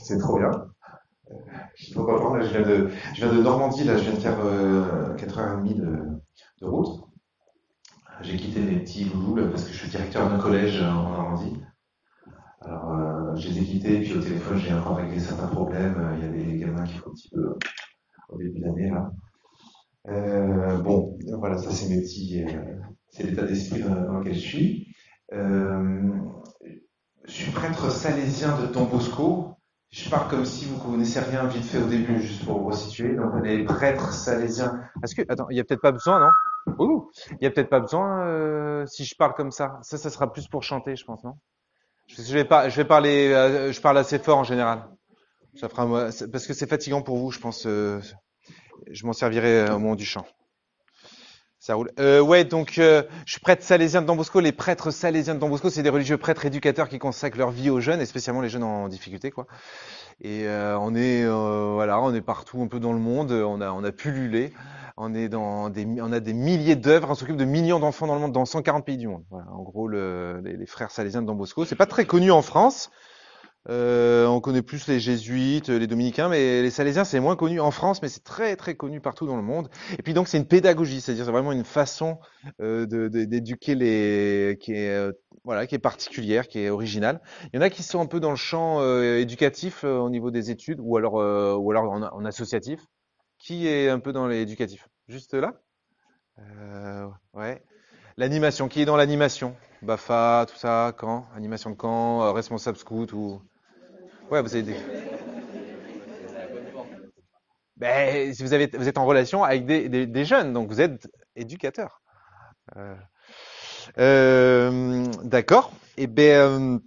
c'est trop bien. Je sais pas quoi prendre. Là, je viens de Normandie, là, je viens de faire 4h30 de route. J'ai quitté mes petits loulous là, parce que je suis directeur d'un collège en Normandie. Alors, je les ai quittés, puis au téléphone, j'ai encore réglé certains problèmes. Il y a des gamins qui font un petit peu au début d'année, là. Bon, voilà, ça c'est mes petits. C'est l'état d'esprit dans lequel je suis. Euh, je suis prêtre salésien de Don Bosco. Je parle comme si vous connaissiez rien vite fait au début, juste pour vous resituer. Donc, on est prêtre salésien. Est-ce que, attends, il y a peut-être pas besoin, non? Ouh, il y a peut-être pas besoin si je parle comme ça. Ça sera plus pour chanter, je pense, non? Je vais pas, je vais parler, je parle assez fort en général. Ça fera parce que c'est fatigant pour vous, je pense. Je m'en servirai au moment du chant. Ça roule. Ouais, donc je suis prêtre salésien de Don Bosco. Les prêtres salésiens de Don Bosco, c'est des religieux prêtres éducateurs qui consacrent leur vie aux jeunes, et spécialement les jeunes en difficulté, quoi. Et on est voilà, on est partout un peu dans le monde. On a pullulé. On a des milliers d'œuvres. On s'occupe de millions d'enfants dans le monde, dans 140 pays du monde. Voilà, en gros, les frères salésiens de Don Bosco. C'est pas très connu en France. On connaît plus les jésuites, les dominicains, mais les salésiens, c'est moins connu en France, mais c'est très très connu partout dans le monde. Et puis donc c'est une pédagogie, c'est-à-dire c'est vraiment une façon d'éduquer qui est voilà, qui est particulière, qui est originale. Il y en a qui sont un peu dans le champ éducatif au niveau des études, ou alors en associatif. Qui est un peu dans l'éducatif? Juste là? Ouais. L'animation. Qui est dans l'animation? Bafa, tout ça, camp, animation de camp, responsable scout ou ouais, vous avez des... Ben, si vous êtes en relation avec des jeunes, donc vous êtes éducateur. Euh, d'accord. Et ben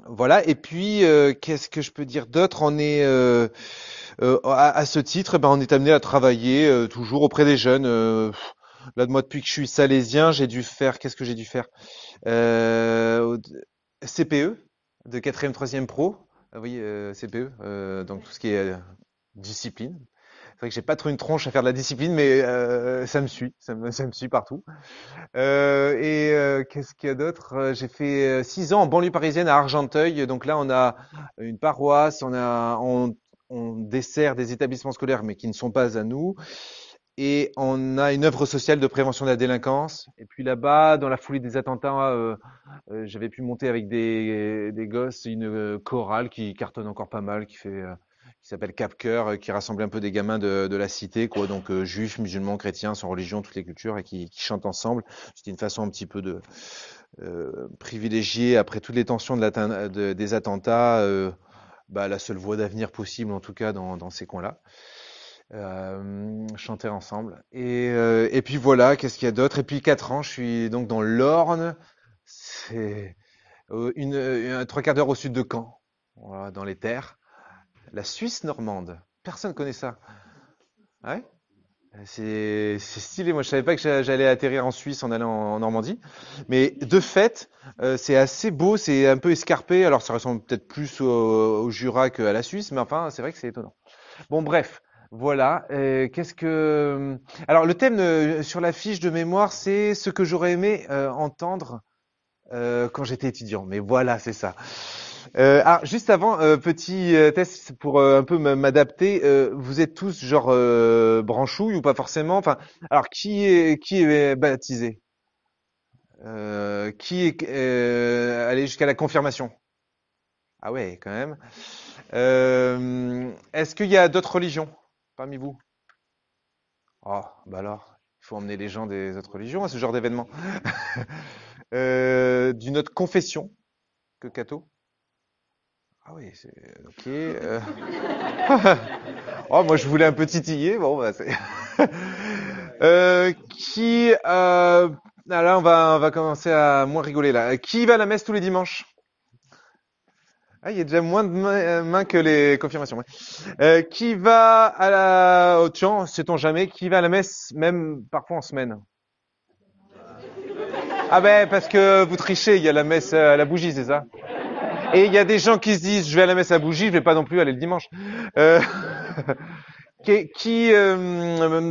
voilà. Et puis qu'est-ce que je peux dire d'autre? On est à ce titre, ben on est amené à travailler toujours auprès des jeunes. Là, moi, depuis que je suis salésien, j'ai dû faire. Qu'est-ce que j'ai dû faire? Euh, CPE de quatrième, troisième pro. Ah oui, CPE. Donc tout ce qui est discipline. C'est vrai que j'ai pas trop une tronche à faire de la discipline, mais ça me suit, ça me suit partout. Qu'est-ce qu'il y a d'autre? J'ai fait 6 ans en banlieue parisienne à Argenteuil. Donc là, on a une paroisse, on dessert des établissements scolaires, mais qui ne sont pas à nous. Et on a une œuvre sociale de prévention de la délinquance. Et puis là-bas, dans la foulée des attentats, j'avais pu monter avec des gosses une chorale qui cartonne encore pas mal, qui s'appelle Cap Cœur, qui rassemble un peu des gamins de la cité, quoi. Donc juifs, musulmans, chrétiens, sans religion, toutes les cultures, et qui chantent ensemble. C'était une façon un petit peu de privilégier après toutes les tensions des attentats, bah, la seule voie d'avenir possible, en tout cas dans ces coins-là. Chanter ensemble. Et puis voilà, qu'est-ce qu'il y a d'autre? Et puis 4 ans, je suis donc dans l'Orne. C'est trois quarts d'heure au sud de Caen, voilà, dans les terres. La Suisse normande. Personne connaît ça. Ouais. C'est stylé. Moi, je savais pas que j'allais atterrir en Suisse en allant en Normandie. Mais de fait, c'est assez beau, c'est un peu escarpé. Alors, ça ressemble peut-être plus au Jura qu'à la Suisse, mais enfin, c'est vrai que c'est étonnant. Bon, bref, voilà. Qu'est-ce que... Alors, le thème sur la fiche de mémoire, c'est ce que j'aurais aimé entendre quand j'étais étudiant. Mais voilà, c'est ça. Juste avant, petit test pour un peu m'adapter. Vous êtes tous genre branchouille ou pas forcément? Enfin, alors qui est baptisé? Qui est allé jusqu'à la confirmation? Ah ouais, quand même. Est-ce qu'il y a d'autres religions parmi vous? Oh, bah alors, il faut emmener les gens des autres religions à ce genre d'événement. D'une autre confession que catho? Ah oui, c'est ok. Oh, moi je voulais un peu titiller. Bon, bah c'est. Qui ah, là on va commencer à moins rigoler là. Qui va à la messe tous les dimanches? Ah, il y a déjà moins de mains que les confirmations. Ouais. Qui va à la oh, tiens, sait-on jamais, qui va à la messe même parfois en semaine? Ah ben parce que vous trichez, il y a la messe à la bougie, c'est ça? Et il y a des gens qui se disent je vais à la messe à la bougie, je vais pas non plus aller le dimanche. Euh, qui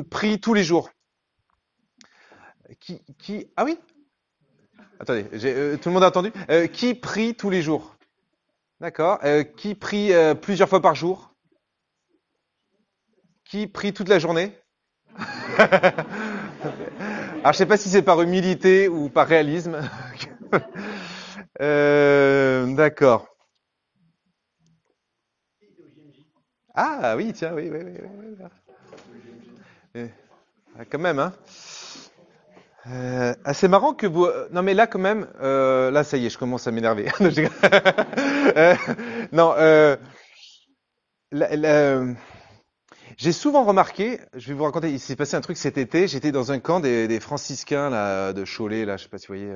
prie tous les jours? Qui ah oui. Attendez, tout le monde a entendu? Qui prie tous les jours? D'accord. Qui prie plusieurs fois par jour? Qui prie toute la journée? Alors, je sais pas si c'est par humilité ou par réalisme. D'accord. Ah oui, tiens, oui, oui, oui, oui, oui. Quand même, hein. C'est marrant que vous. Non, mais là, quand même, là, ça y est, je commence à m'énerver. Non, je déconne. Euh, non, la- la- j'ai souvent remarqué, je vais vous raconter, il s'est passé un truc cet été. J'étais dans un camp des franciscains là, de Cholet, là, je sais pas si vous voyez,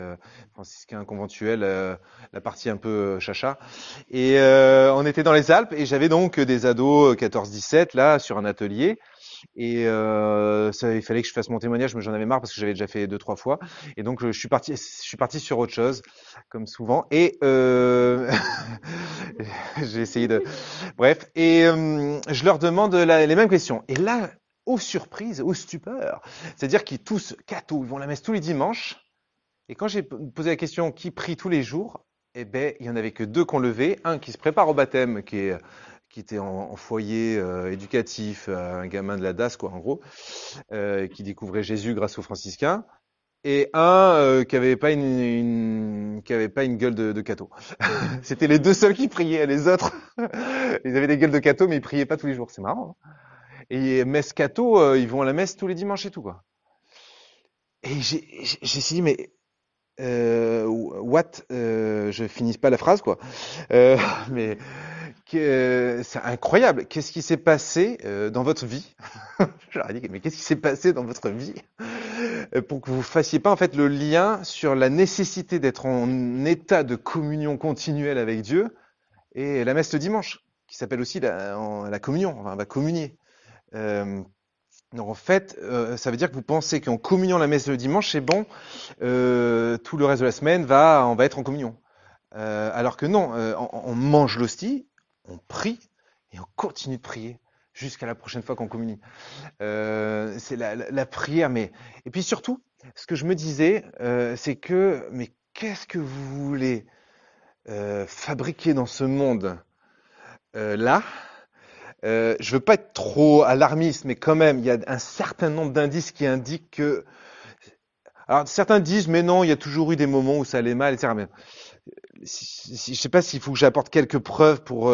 franciscains conventuels, la partie un peu chacha. Et on était dans les Alpes et j'avais donc des ados 14-17 là sur un atelier. Et il fallait que je fasse mon témoignage, mais j'en avais marre parce que j'avais déjà fait 2-3 fois. Et donc je suis parti sur autre chose, comme souvent. Et j'ai essayé de, bref. Et je leur demande les mêmes questions. Et là, aux surprises, aux stupeurs, c'est-à-dire qu'ils tous catho, ils vont à la messe tous les dimanches. Et quand j'ai posé la question qui prie tous les jours, eh ben il y en avait que deux qui ont levé, un qui se prépare au baptême, qui était en foyer éducatif, un gamin de la DAS, quoi, en gros, qui découvrait Jésus grâce aux franciscains, et un qui avait pas une gueule de catho. C'était les deux seuls qui priaient, les autres, ils avaient des gueules de catho, mais ils priaient pas tous les jours. C'est marrant, hein. Et messe catho, ils vont à la messe tous les dimanches et tout, quoi. Et j'ai essayé, mais je finis pas la phrase, quoi. Euh, mais c'est incroyable. Qu'est-ce qui s'est passé dans votre vie? J'aurais dit, mais qu'est-ce qui s'est passé dans votre vie pour que vous fassiez pas en fait le lien sur la nécessité d'être en état de communion continuelle avec Dieu et la messe le dimanche, qui s'appelle aussi la communion. Enfin, on va communier. Euh, donc en fait, ça veut dire que vous pensez qu'en communiant la messe le dimanche, c'est bon, tout le reste de la semaine on va être en communion. Alors que non, on mange l'hostie, on prie et on continue de prier jusqu'à la prochaine fois qu'on communie. C'est la prière, mais et puis surtout, ce que je me disais, c'est que mais qu'est-ce que vous voulez fabriquer dans ce monde là? Je veux pas être trop alarmiste, mais quand même, il y a un certain nombre d'indices qui indiquent que. Alors certains disent, mais non, il y a toujours eu des moments où ça allait mal, etc. Mais je sais pas s'il faut que j'apporte quelques preuves pour.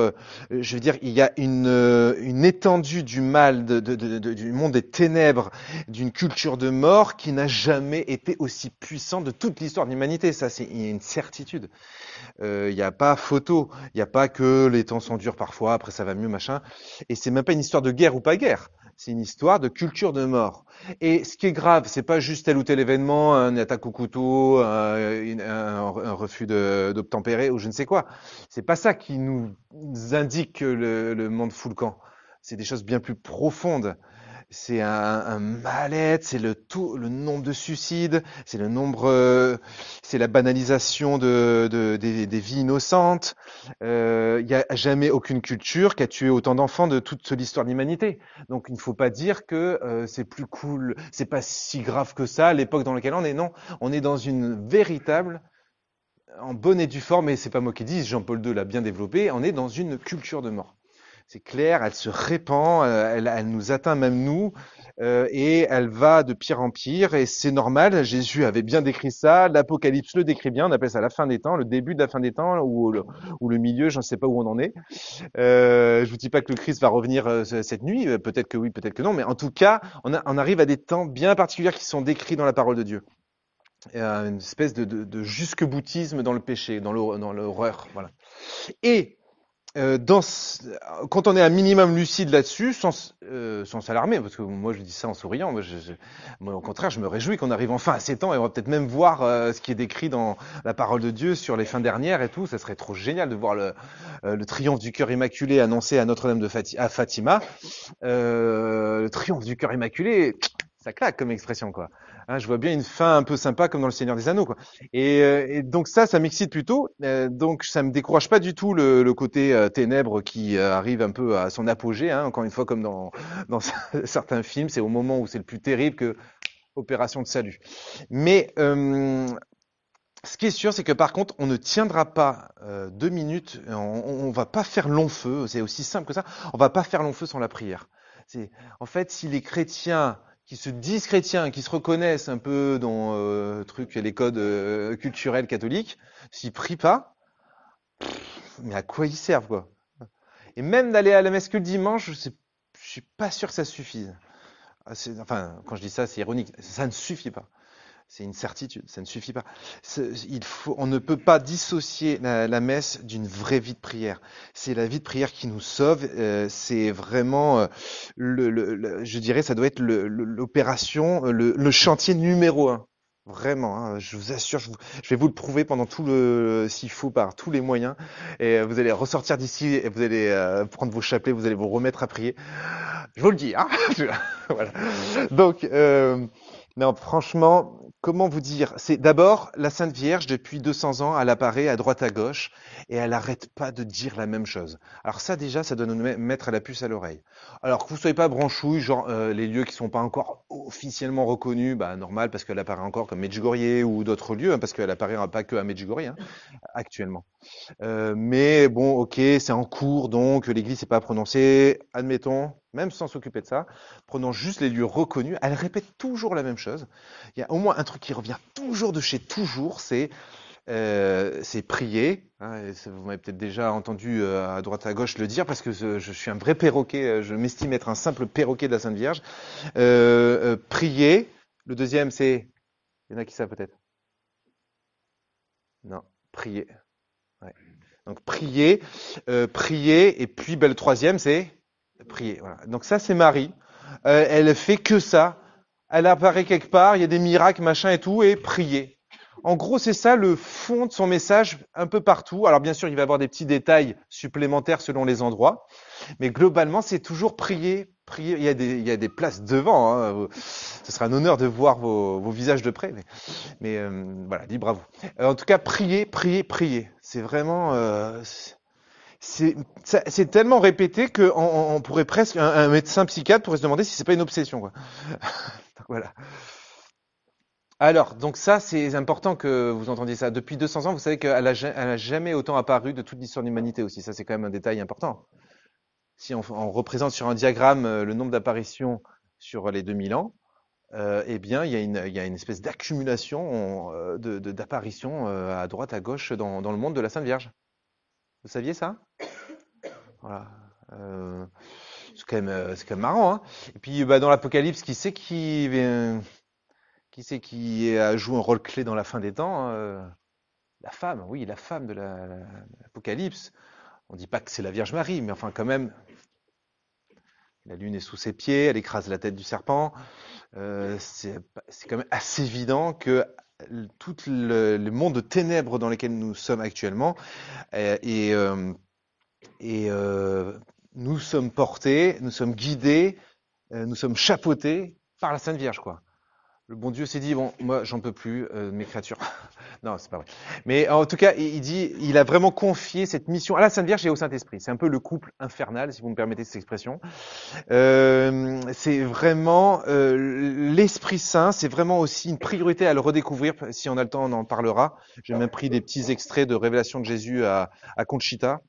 Je veux dire, il y a une étendue du mal, du monde des ténèbres, d'une culture de mort qui n'a jamais été aussi puissante de toute l'histoire de l'humanité. Ça, c'est une certitude. Il n'y a pas photo. Il n'y a pas que les temps sont durs parfois, après ça va mieux, machin. Et c'est même pas une histoire de guerre ou pas guerre. C'est une histoire de culture de mort. Et ce qui est grave, c'est pas juste tel ou tel événement, une attaque au couteau, un refus d'obtempérer ou je ne sais quoi. C'est pas ça qui nous indique que le monde fout le camp. C'est des choses bien plus profondes. C'est un mal-être, c'est le nombre de suicides, c'est la banalisation des vies innocentes. Il n'y a jamais aucune culture qui a tué autant d'enfants de toute l'histoire de l'humanité. Donc il ne faut pas dire que c'est plus cool, c'est pas si grave que ça, l'époque dans laquelle on est. Non, on est dans une véritable, en bonne et due forme, et c'est pas moi qui dis, Jean-Paul II l'a bien développé, on est dans une culture de mort. C'est clair, elle se répand, elle nous atteint même nous, et elle va de pire en pire, et c'est normal, Jésus avait bien décrit ça, l'Apocalypse le décrit bien, on appelle ça la fin des temps, le début de la fin des temps, ou le milieu, je ne sais pas où on en est. Je vous dis pas que le Christ va revenir cette nuit, peut-être que oui, peut-être que non, mais en tout cas, on arrive à des temps bien particuliers qui sont décrits dans la parole de Dieu. Une espèce de jusque-boutisme dans le péché, dans l'horreur, voilà. Et quand on est un minimum lucide là-dessus, sans s'alarmer, parce que moi je dis ça en souriant, moi, au contraire je me réjouis qu'on arrive enfin à ces temps et on va peut-être même voir ce qui est décrit dans la parole de Dieu sur les fins dernières et tout. Ça serait trop génial de voir le triomphe du cœur immaculé annoncé à Notre-Dame à Fatima. Le triomphe du cœur immaculé, ça claque comme expression, quoi. Hein, je vois bien une fin un peu sympa comme dans le Seigneur des Anneaux, quoi. Et donc ça m'excite plutôt. Donc ça me décourage pas du tout le côté ténèbres qui arrive un peu à son apogée. Hein, encore une fois, comme dans certains films, c'est au moment où c'est le plus terrible que opération de salut. Mais Ce qui est sûr, c'est que par contre, on ne tiendra pas 2 minutes, on va pas faire long feu, c'est aussi simple que ça, on va pas faire long feu sans la prière. En fait, si les chrétiens qui se disent chrétiens, qui se reconnaissent un peu dans les codes culturels catholiques, s'ils prient pas, mais à quoi ils servent, quoi? Et même d'aller à la messe que le dimanche, je suis pas sûr que ça suffise. Enfin, quand je dis ça, c'est ironique, ça ne suffit pas. C'est une certitude, ça ne suffit pas. On ne peut pas dissocier la messe d'une vraie vie de prière. C'est la vie de prière qui nous sauve. C'est vraiment, je dirais, ça doit être l'opération, le chantier numéro un. Vraiment, hein, je vous assure, je vais vous le prouver pendant s'il faut, par tous les moyens. Et vous allez ressortir d'ici et vous allez prendre vos chapelets, vous allez vous remettre à prier. Je vous le dis, hein. Voilà. Donc, non, franchement, comment vous dire? C'est d'abord la Sainte Vierge, depuis 200 ans, elle apparaît à droite à gauche et elle n'arrête pas de dire la même chose. Alors ça déjà, ça doit nous mettre la puce à l'oreille. Alors que vous soyez pas branchouille, genre les lieux qui sont pas encore officiellement reconnus, bah normal parce qu'elle apparaît encore comme Medjugorje ou d'autres lieux, hein, parce qu'elle apparaît pas que à Medjugorje hein, actuellement. Mais bon, ok, c'est en cours, donc l'Église n'est pas prononcée, admettons, même sans s'occuper de ça, prenons juste les lieux reconnus, elle répète toujours la même chose. Il y a au moins un truc qui revient toujours de chez toujours, c'est prier. Hein, vous m'avez peut-être déjà entendu à droite à gauche le dire, parce que je suis un vrai perroquet, je m'estime être un simple perroquet de la Sainte Vierge. Prier. Le deuxième, c'est... Il y en a qui savent peut-être. Non, prier. Ouais. Donc prier, et puis le troisième c'est prier. Voilà. Donc ça c'est Marie. Elle fait que ça. Elle apparaît quelque part, il y a des miracles, machin et tout, et prier. En gros, c'est ça le fond de son message un peu partout. Alors bien sûr, il va y avoir des petits détails supplémentaires selon les endroits, mais globalement, c'est toujours prier, prier. Il y a des places devant. Hein. Ce sera un honneur de voir vos visages de près. Mais voilà, libre à vous. En tout cas, prier, prier, prier. C'est vraiment... c'est tellement répété qu'on pourrait presque... Un médecin psychiatre pourrait se demander si c'est pas une obsession. Quoi. Donc, voilà. Alors, donc ça, c'est important que vous entendiez ça. Depuis 200 ans, vous savez qu'elle a jamais autant apparu de toute l'histoire de l'humanité aussi. Ça, c'est quand même un détail important. Si on représente sur un diagramme le nombre d'apparitions sur les 2000 ans, eh bien, il y a une espèce d'accumulation d'apparitions à droite, à gauche dans le monde de la Sainte Vierge. Vous saviez ça? Voilà. C'est quand même marrant, hein. Et puis, dans l'Apocalypse, qui c'est qui joue un rôle clé dans la fin des temps? La femme, oui, la femme de l'Apocalypse. On dit pas que c'est la Vierge Marie, mais enfin, quand même, la lune est sous ses pieds, elle écrase la tête du serpent. C'est quand même assez évident que tout le monde de ténèbres dans lequel nous sommes actuellement et nous sommes portés, nous sommes guidés, nous sommes chapeautés par la Sainte Vierge, quoi. Le bon Dieu s'est dit, bon, moi, j'en peux plus, mes créatures. Non, c'est pas vrai. Mais en tout cas, il a vraiment confié cette mission à la Sainte Vierge et au Saint-Esprit. C'est un peu le couple infernal, si vous me permettez cette expression. C'est vraiment l'Esprit Saint, c'est vraiment aussi une priorité à le redécouvrir. Si on a le temps, on en parlera. J'ai même pris des petits extraits de Révélation de Jésus à Conchita.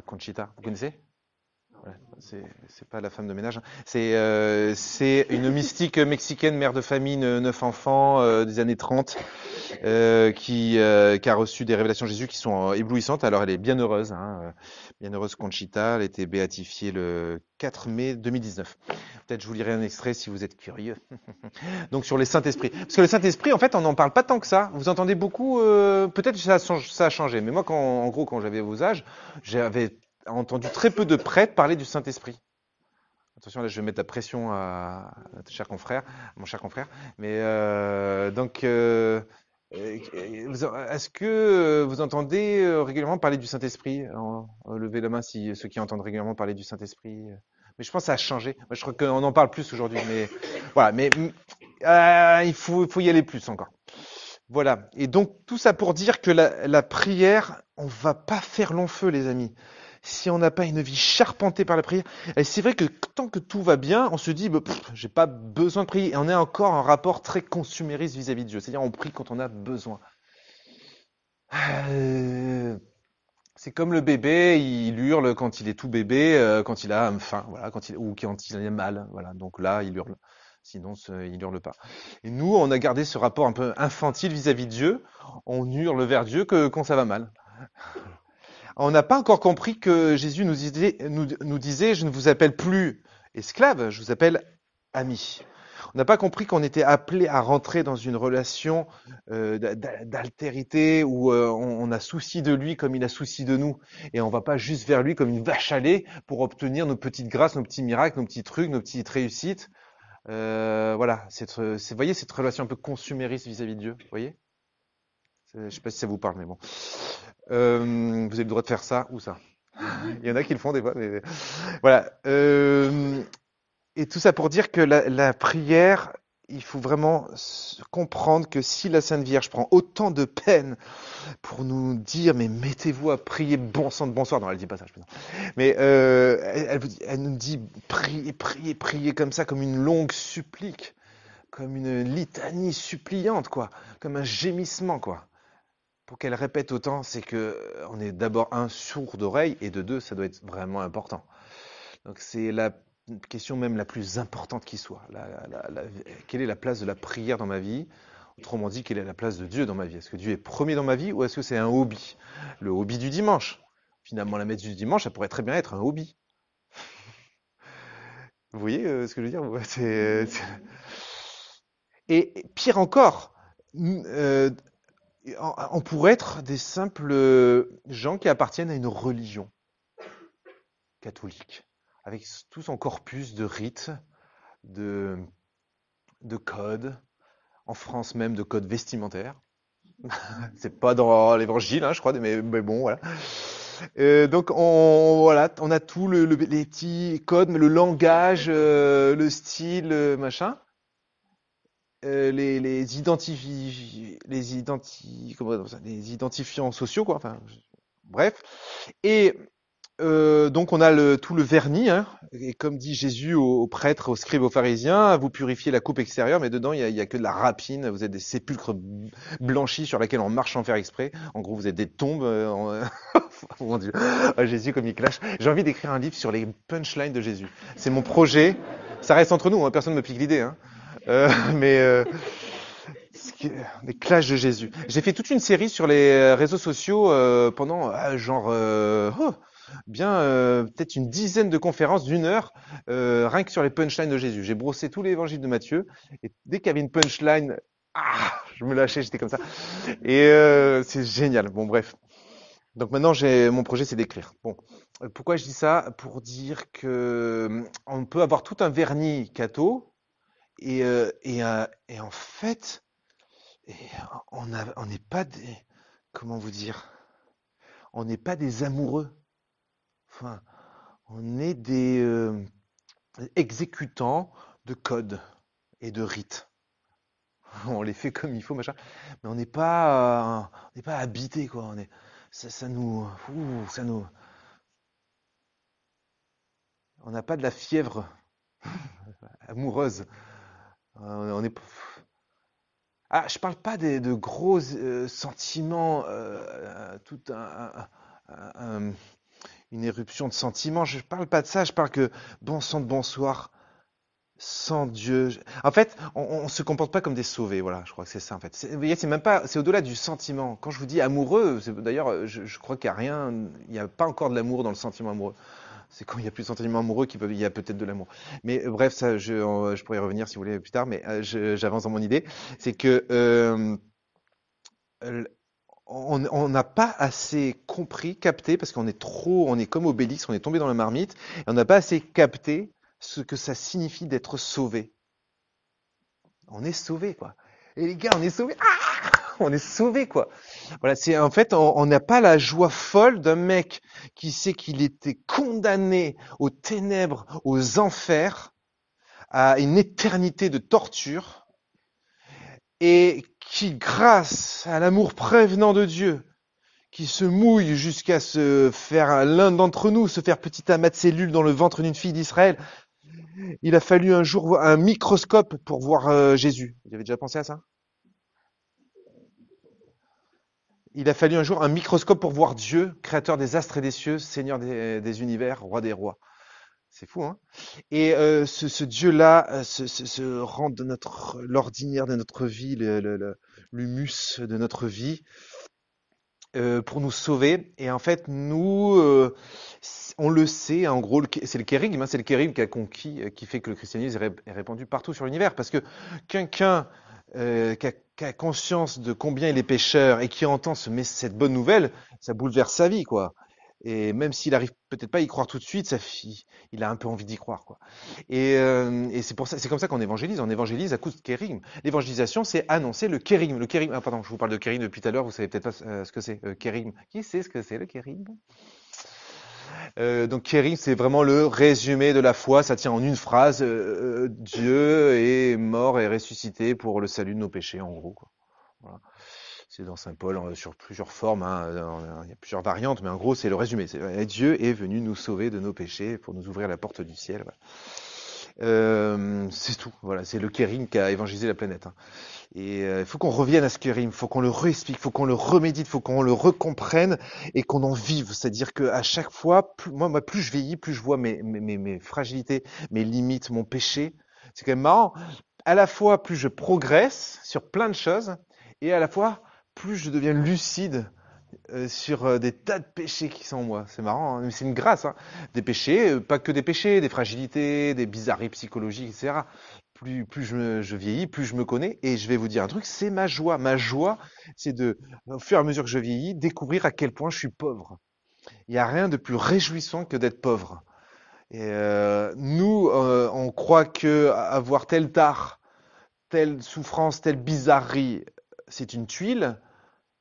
Conchita, vous connaissez? Ouais, c'est pas la femme de ménage. Hein. C'est une mystique mexicaine, mère de famille, 9 enfants, des années 30, qui a reçu des révélations de Jésus qui sont éblouissantes. Alors elle est bien heureuse, hein, bienheureuse Conchita. Elle a été béatifiée le 4 mai 2019. Peut-être je vous lirai un extrait si vous êtes curieux. Donc sur les Saint-Esprit. Parce que le Saint-Esprit, en fait, on n'en parle pas tant que ça. Vous entendez beaucoup, peut-être que ça a changé, mais moi, en gros, quand j'avais vos âges, j'avais entendu très peu de prêtres parler du Saint-Esprit. Attention, là, je vais mettre la pression à mon cher confrère. Mais donc, est-ce que vous entendez régulièrement parler du Saint-Esprit? Levez la main si ceux qui entendent régulièrement parler du Saint-Esprit. Mais je pense que ça a changé. Moi, je crois qu'on en parle plus aujourd'hui. Mais voilà, mais il faut y aller plus encore. Voilà. Et donc tout ça pour dire que la prière, on va pas faire long feu, les amis. si on n'a pas une vie charpentée par la prière. Et c'est vrai que tant que tout va bien, on se dit, bah, j'ai pas besoin de prier. Et on est encore en rapport très consumériste vis-à-vis de Dieu. C'est-à-dire, on prie quand on a besoin. Euh, C'est comme le bébé, il hurle quand il est tout bébé, quand il a faim, voilà, ou quand il a mal, voilà. Donc là, il hurle. Sinon, il hurle pas. Et nous, on a gardé ce rapport un peu infantile vis-à-vis de Dieu. On hurle vers Dieu que quand ça va mal. On n'a pas encore compris que Jésus nous disait, je ne vous appelle plus esclave, je vous appelle ami. On n'a pas compris qu'on était appelé à rentrer dans une relation d'altérité où on a souci de lui comme il a souci de nous. Et on va pas juste vers lui comme une vache à lait pour obtenir nos petites grâces, nos petits miracles, nos petits trucs, nos petites réussites. Voilà, voyez cette relation un peu consumériste vis-à-vis de Dieu, vous voyez? Je sais pas si ça vous parle, mais bon. Vous avez le droit de faire ça ou ça. Il y en a qui le font des fois, mais voilà. Et tout ça pour dire que la prière, il faut vraiment comprendre que si la Sainte Vierge prend autant de peine pour nous dire, mais mettez-vous à prier bon sang de bonsoir. Non, elle dit pas ça, je pense. Mais elle nous dit priez, priez, priez comme ça, comme une longue supplique, comme une litanie suppliante, quoi, comme un gémissement, quoi. Pour qu'elle répète autant, c'est que on est d'abord un sourd d'oreille et de deux, ça doit être vraiment important. Donc c'est la question même la plus importante qui soit. Quelle est la place de la prière dans ma vie? Autrement dit, quelle est la place de Dieu dans ma vie? Est-ce que Dieu est premier dans ma vie ou est-ce que c'est un hobby? Le hobby du dimanche. Finalement, la messe du dimanche, ça pourrait très bien être un hobby. Vous voyez ce que je veux dire? Et pire encore, on pourrait être des simples gens qui appartiennent à une religion catholique, avec tout son corpus de rites, de, de codes, en France même de codes vestimentaires. C'est pas dans l'évangile, hein, je crois, mais bon, voilà. Donc voilà, on a tout les petits codes, mais le langage, le style, machin. Les identifiants sociaux, quoi. Enfin, bref. Et donc on a tout le vernis, hein, et comme dit Jésus aux prêtres, aux scribes, aux pharisiens, vous purifiez la coupe extérieure, mais dedans il y a que de la rapine, vous êtes des sépulcres blanchis sur lesquels on marche sans faire exprès. En gros, vous êtes des tombes. Oh mon Dieu, oh, Jésus comme il clash. J'ai envie d'écrire un livre sur les punchlines de Jésus. C'est mon projet. Ça reste entre nous, hein, personne ne me pique l'idée. Hein. Mais des clashs de Jésus. J'ai fait toute une série sur les réseaux sociaux pendant peut-être une dizaine de conférences d'une heure, rien que sur les punchlines de Jésus. J'ai brossé tout l'évangile de Matthieu, et dès qu'il y avait une punchline, je me lâchais, j'étais comme ça. Et c'est génial. Bon, bref. Donc maintenant, mon projet, c'est d'écrire. Bon, pourquoi je dis ça? Pour dire que on peut avoir tout un vernis catho, et en fait, on n'est pas des, comment vous dire, on n'est pas des amoureux. Enfin, on est des exécutants de codes et de rites. On les fait comme il faut, machin. Mais on n'est pas habité, quoi. On n'a pas de la fièvre amoureuse. On est, je parle pas de gros sentiments, une éruption de sentiments. Je parle pas de ça. Je parle que bon sang de bonsoir. Sans Dieu. En fait, on se comporte pas comme des sauvés, voilà, je crois que c'est ça en fait. Vous voyez, c'est même pas, c'est au-delà du sentiment. Quand je vous dis amoureux, d'ailleurs, je crois qu'il y a rien, il n'y a pas encore de l'amour dans le sentiment amoureux. C'est quand il y a plus de sentiment amoureux il y a peut-être de l'amour. Mais bref, ça, je pourrais y revenir si vous voulez plus tard, mais j'avance dans mon idée. C'est que on n'a pas assez compris, capté, parce on est comme Obélix, on est tombé dans la marmite, et on n'a pas assez capté ce que ça signifie d'être sauvé. On est sauvé, quoi. Et les gars, on est sauvés. On est sauvés, quoi. Voilà, c'est en fait, on n'a pas la joie folle d'un mec qui sait qu'il était condamné aux ténèbres, aux enfers, à une éternité de torture, et qui, grâce à l'amour prévenant de Dieu, qui se mouille jusqu'à se faire l'un d'entre nous, se faire petit amas de cellules dans le ventre d'une fille d'Israël. Il a fallu un jour un microscope pour voir Jésus. Vous avez déjà pensé à ça? Il a fallu un jour un microscope pour voir Dieu, créateur des astres et des cieux, Seigneur des univers, roi des rois. C'est fou, hein? Et ce Dieu-là se rend de l'ordinaire de notre vie, l'humus de notre vie, pour nous sauver. Et en fait, nous, on le sait, en gros, c'est le kérigme, hein, c'est le kérigme qui a conquis, qui fait que le christianisme est répandu partout sur l'univers. Parce que quelqu'un qui a conscience de combien il est pécheur et qui entend cette bonne nouvelle, ça bouleverse sa vie, quoi. Et même s'il arrive peut-être pas à y croire tout de suite, il a un peu envie d'y croire, quoi. Et c'est pour ça, c'est comme ça qu'on évangélise. On évangélise à cause de kérigme. L'évangélisation, c'est annoncer le kérigme. Le kérigme. Ah, pardon, je vous parle de kérigme depuis tout à l'heure. Vous savez peut-être pas ce que c'est. Kérigme. Qui sait ce que c'est le kérigme? Donc kérigme, c'est vraiment le résumé de la foi. Ça tient en une phrase. Dieu est mort et ressuscité pour le salut de nos péchés, en gros, quoi. Voilà. C'est dans Saint Paul sur plusieurs formes, hein, il y a plusieurs variantes, mais en gros c'est le résumé. Dieu est venu nous sauver de nos péchés pour nous ouvrir la porte du ciel. Voilà. C'est tout. Voilà, c'est le kérim qui a évangélisé la planète. Hein. Et il faut qu'on revienne à ce kérim, il faut qu'on le réexplique, il faut qu'on le remédite, il faut qu'on le recomprenne et qu'on en vive. C'est-à-dire qu'à chaque fois, plus je vieillis, plus je vois mes fragilités, mes limites, mon péché. C'est quand même marrant. À la fois, plus je progresse sur plein de choses, et à la fois, plus je deviens lucide sur des tas de péchés qui sont en moi. C'est marrant, hein, mais c'est une grâce. Hein. Des péchés, pas que des péchés, des fragilités, des bizarreries psychologiques, etc. Plus je vieillis, plus je me connais. Et je vais vous dire un truc, c'est ma joie. Ma joie, c'est au fur et à mesure que je vieillis, découvrir à quel point je suis pauvre. Il n'y a rien de plus réjouissant que d'être pauvre. Et nous, on croit que avoir tel tard, telle souffrance, telle bizarrerie, c'est une tuile.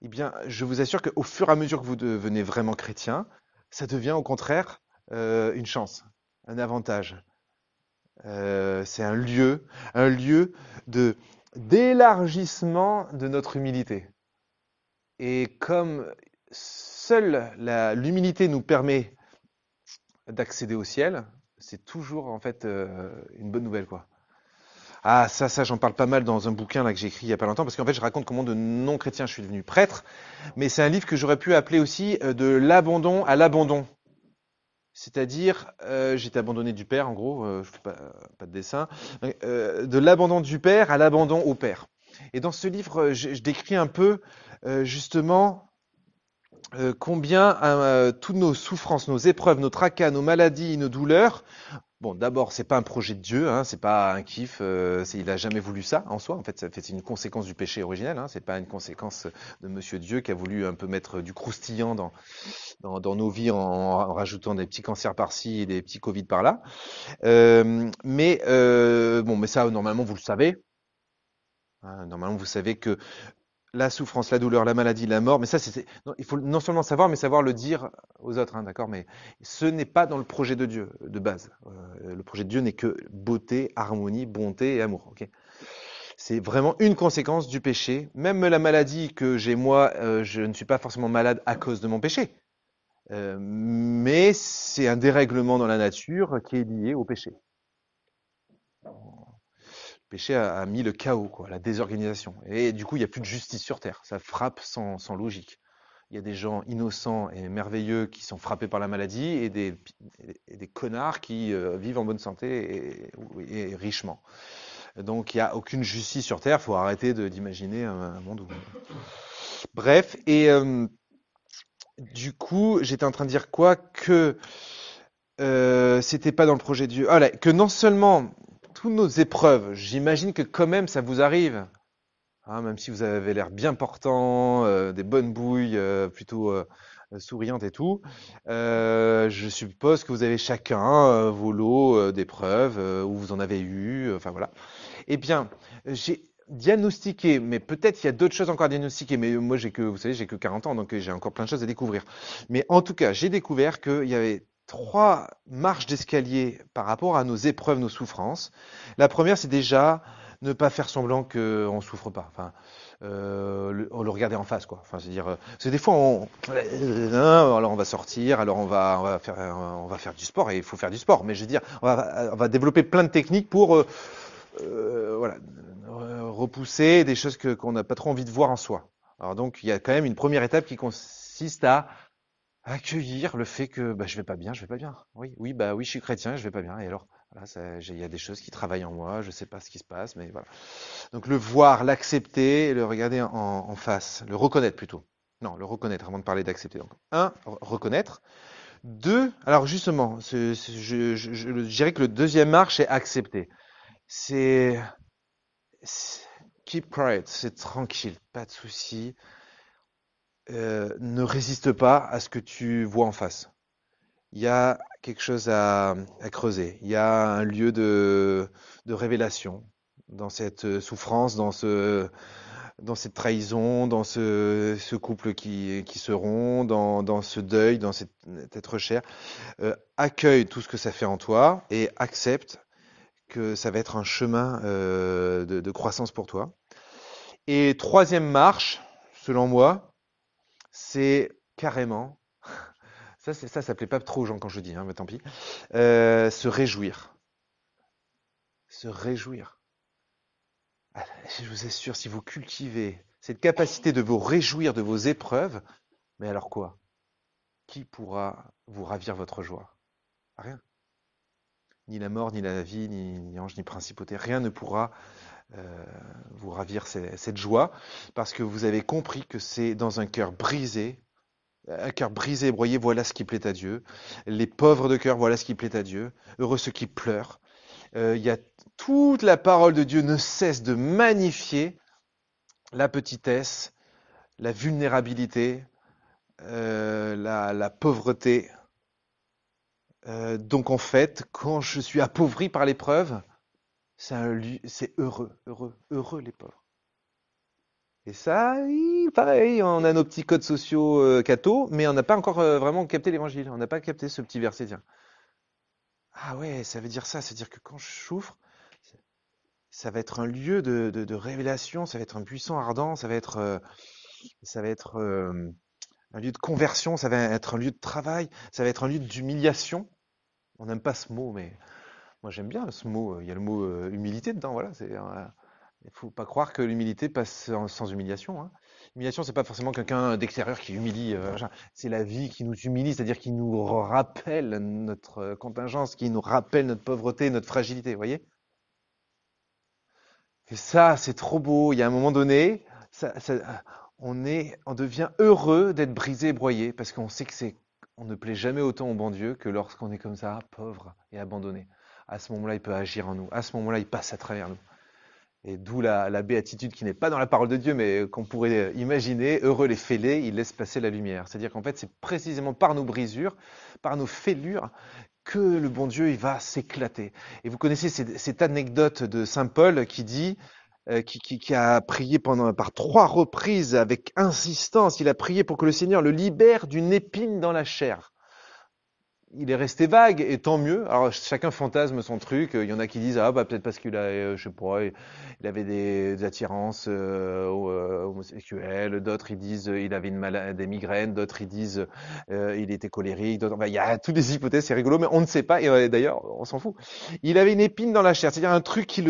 Eh bien, je vous assure qu'au fur et à mesure que vous devenez vraiment chrétien, ça devient au contraire une chance, un avantage. C'est un lieu d'élargissement de notre humilité. Et comme seule l'humilité nous permet d'accéder au ciel, c'est toujours en fait une bonne nouvelle, quoi. Ah, ça, j'en parle pas mal dans un bouquin là que j'ai écrit il y a pas longtemps, parce qu'en fait, je raconte comment de non-chrétien je suis devenu prêtre, mais c'est un livre que j'aurais pu appeler aussi de l'abandon à l'abandon. C'est-à-dire, j'étais abandonné du père, en gros, je fais pas de dessin, de l'abandon du père à l'abandon au père. Et dans ce livre, je décris un peu justement combien toutes nos souffrances, nos épreuves, nos tracas, nos maladies, nos douleurs. Bon, d'abord, c'est pas un projet de Dieu, hein, c'est pas un kiff, il a jamais voulu ça en soi. En fait, c'est une conséquence du péché originel. Hein, c'est pas une conséquence de Monsieur Dieu qui a voulu un peu mettre du croustillant dans nos vies en rajoutant des petits cancers par-ci et des petits Covid par-là. Mais ça, normalement, vous le savez. Hein, normalement, vous savez que la souffrance, la douleur, la maladie, la mort, mais ça, il faut non seulement savoir, mais savoir le dire aux autres, hein, d'accord? Mais ce n'est pas dans le projet de Dieu, de base. Le projet de Dieu n'est que beauté, harmonie, bonté et amour, ok? C'est vraiment une conséquence du péché. Même la maladie que j'ai moi, je ne suis pas forcément malade à cause de mon péché. Mais c'est un dérèglement dans la nature qui est lié au péché. Le péché a mis le chaos, quoi, la désorganisation. Et du coup, il n'y a plus de justice sur Terre. Ça frappe sans logique. Il y a des gens innocents et merveilleux qui sont frappés par la maladie et des connards qui vivent en bonne santé et richement. Donc, il n'y a aucune justice sur Terre. Il faut arrêter d'imaginer un monde où... Bref, et du coup, j'étais en train de dire quoi? Que c'était pas dans le projet de Dieu. Ah là, que non seulement toutes nos épreuves, j'imagine que quand même ça vous arrive, hein, même si vous avez l'air bien portant, des bonnes bouilles, plutôt souriantes et tout, je suppose que vous avez chacun vos lots d'épreuves, où vous en avez eu, enfin voilà. Eh bien, j'ai diagnostiqué, mais peut-être il y a d'autres choses encore à diagnostiquer, mais moi vous savez, j'ai que 40 ans, donc j'ai encore plein de choses à découvrir. Mais en tout cas, j'ai découvert qu'il y avait 3 marches d'escalier par rapport à nos épreuves, nos souffrances. La première, c'est déjà ne pas faire semblant qu'on ne souffre pas. Enfin, le regarder en face, quoi. Enfin, c'est-à-dire, parce que des fois, alors on va sortir, alors on va faire du sport, et il faut faire du sport. Mais je veux dire, on va développer plein de techniques pour, voilà, repousser des choses qu'on n'a pas trop envie de voir en soi. Alors donc, il y a quand même une première étape qui consiste à accueillir le fait que je vais pas bien, je vais pas bien. Oui, oui, bah oui, je suis chrétien, je vais pas bien. Et alors, voilà, il y a des choses qui travaillent en moi, je sais pas ce qui se passe, mais voilà. Donc le voir, l'accepter, le regarder en face, le reconnaître plutôt. Non, le reconnaître avant de parler d'accepter. Donc, un, reconnaître. Deux, alors justement, je dirais que le deuxième marche est accepter. C'est keep quiet, c'est tranquille, pas de souci. Ne résiste pas à ce que tu vois en face. Il y a quelque chose à creuser. Il y a un lieu de révélation dans cette souffrance, dans cette trahison, dans ce couple qui se rompt, dans ce deuil, dans cette être cher. Accueille tout ce que ça fait en toi et accepte que ça va être un chemin de croissance pour toi. Et troisième marche, selon moi, c'est carrément, ça plaît pas trop aux gens quand je dis, hein, mais tant pis, se réjouir. Se réjouir. Ah, je vous assure, si vous cultivez cette capacité de vous réjouir de vos épreuves, mais alors quoi? Qui pourra vous ravir votre joie? Rien. Ni la mort, ni la vie, ni ange, ni principauté. Rien ne pourra vous ravir cette joie, parce que vous avez compris que c'est dans un cœur brisé et broyé, voilà ce qui plaît à Dieu. Les pauvres de cœur, voilà ce qui plaît à Dieu. Heureux ceux qui pleurent. Il y a toute la parole de Dieu ne cesse de magnifier la petitesse, la vulnérabilité, la pauvreté. Donc en fait, quand je suis appauvri par l'épreuve, c'est heureux les pauvres. Et ça, pareil, on a nos petits codes sociaux catho, mais on n'a pas encore vraiment capté l'évangile. On n'a pas capté ce petit verset, tiens. Ah ouais, ça veut dire ça, c'est-à-dire que quand je souffre, ça va être un lieu de révélation, ça va être un puissant ardent, ça va être un lieu de conversion, ça va être un lieu de travail, ça va être un lieu d'humiliation. On n'aime pas ce mot, mais moi j'aime bien ce mot. Il y a le mot humilité dedans, voilà. Il faut pas croire que l'humilité passe sans humiliation, hein. L'humiliation, c'est pas forcément quelqu'un d'extérieur qui humilie. C'est la vie qui nous humilie, c'est-à-dire qui nous rappelle notre contingence, qui nous rappelle notre pauvreté, notre fragilité. Vous voyez? Et ça, c'est trop beau. Il y a un moment donné, on devient heureux d'être brisé et broyé parce qu'on sait on ne plaît jamais autant au bon Dieu que lorsqu'on est comme ça, pauvre et abandonné. À ce moment-là, il peut agir en nous. À ce moment-là, il passe à travers nous. Et d'où la béatitude qui n'est pas dans la parole de Dieu, mais qu'on pourrait imaginer. Heureux les fêlés, ils laissent passer la lumière. C'est-à-dire qu'en fait, c'est précisément par nos brisures, par nos fêlures, que le bon Dieu il va s'éclater. Et vous connaissez cette anecdote de Saint Paul qui dit, qui a prié par 3 reprises avec insistance, il a prié pour que le Seigneur le libère d'une épine dans la chair. Il est resté vague, et tant mieux. Alors chacun fantasme son truc. Il y en a qui disent peut-être parce qu'il a, je sais pas, il avait des attirances homosexuelles. D'autres ils disent il avait des migraines. D'autres ils disent il était colérique. D'autres, il y a toutes les hypothèses, c'est rigolo, mais on ne sait pas. Et d'ailleurs, on s'en fout. Il avait une épine dans la chair, c'est-à-dire un truc qui